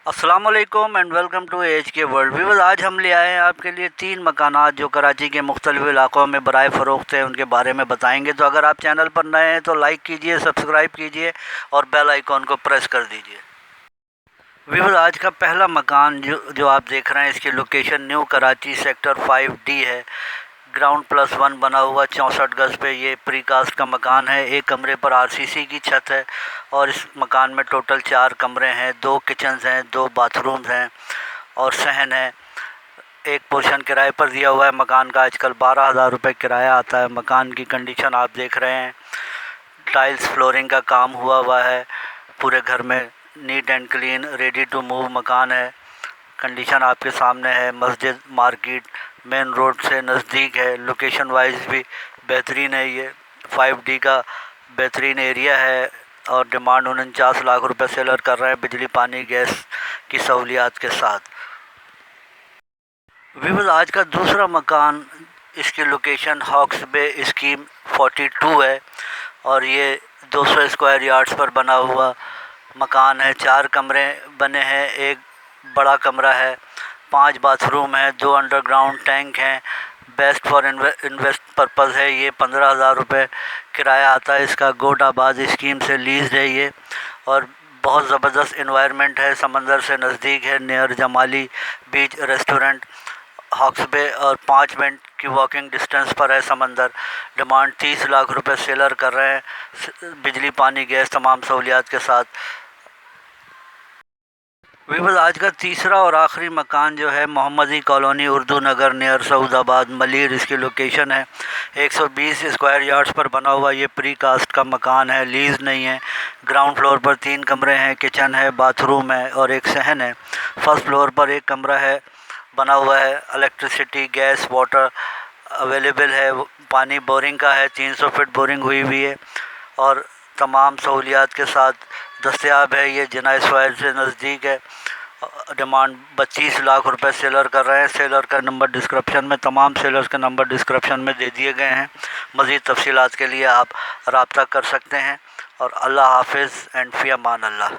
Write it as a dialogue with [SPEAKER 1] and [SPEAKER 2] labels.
[SPEAKER 1] अस्सलाम वालेकुम and welcome to H के वर्ल्ड व्यूअर्स। आज हम ले आए हैं आपके लिए 3 मकानात जो कराची के मुख्तलिफ इलाक़ों में बराए फ़रोख्त हैं, उनके बारे में बताएंगे। तो अगर आप चैनल पर नए हैं तो लाइक कीजिए, सब्सक्राइब कीजिए और बेल आइकॉन को प्रेस कर दीजिए। व्यूअर्स, आज का पहला मकान जो आप देख रहे हैं, इसकी location new Karachi sector 5D है। ग्राउंड +1 बना हुआ 64 गज़ पे ये प्रीकास्ट का मकान है। एक कमरे पर RCC की छत है और इस मकान में टोटल 4 कमरे हैं, 2 किचन्स हैं, 2 बाथरूम्स हैं और सहन है। एक पोर्शन किराए पर दिया हुआ है। मकान का आजकल 12,000 रुपये किराया आता है। मकान की कंडीशन आप देख रहे हैं, टाइल्स फ्लोरिंग का काम हुआ है पूरे घर में। Neat and clean ready to move मकान है। कंडीशन आपके सामने है। मस्जिद मार्केट मेन रोड से नज़दीक है। लोकेशन वाइज भी बेहतरीन है। ये 5D का बेहतरीन एरिया है और डिमांड 49 लाख रुपए सेलर कर रहे हैं, बिजली पानी गैस की सहूलियात के साथ। व्यूअर्स, आज का दूसरा मकान, इसकी लोकेशन हॉक्स बे स्कीम 42 है और ये 200 स्क्वायर यार्ड्स पर बना हुआ मकान है। 4 कमरे बने हैं, एक बड़ा कमरा है, 5 बाथरूम है, 2 अंडरग्राउंड टैंक हैं। बेस्ट फॉर इन्वेस्ट पर्पज़ है। ये 15,000 रुपये किराया आता है इसका। गोटाबाद स्कीम से लीज है ये और बहुत ज़बरदस्त इन्वायरमेंट है। समंदर से नज़दीक है, नियर जमाली बीच रेस्टोरेंट हॉक्स बे और 5 मिनट की वॉकिंग डिस्टेंस पर है समंदर। डिमांड 30 लाख रुपए सेलर कर रहे हैं, बिजली पानी गैस तमाम सहूलियात के साथ। व्यूअर्स, आज का तीसरा और आखिरी मकान जो है मोहम्मदी कॉलोनी उर्दू नगर नियर सऊदाबाद मलीर, इसकी लोकेशन है। 120 स्क्वायर यार्ड्स पर बना हुआ ये प्री कास्ट का मकान है, लीज नहीं है। ग्राउंड फ्लोर पर 3 कमरे हैं, किचन है, बाथरूम है और एक सहन है। फर्स्ट फ्लोर पर एक कमरा है बना हुआ है। इलेक्ट्रिसिटी गैस वाटर अवेलेबल है। पानी बोरिंग का है, 300 फीट बोरिंग हुई है और तमाम सहूलियात के साथ दस्तयाब है। ये जिना स्क्वायर से नज़दीक है। डिमांड 25 लाख रुपए सेलर कर रहे हैं। सेलर का नंबर डिस्क्रिप्शन में, तमाम सेलर्स के नंबर डिस्क्रिप्शन में दे दिए गए हैं। मज़ीद तफसीलात के लिए आप रब्ता कर सकते हैं और अल्लाह हाफिज़ एंड फ़ी अमान अल्लाह।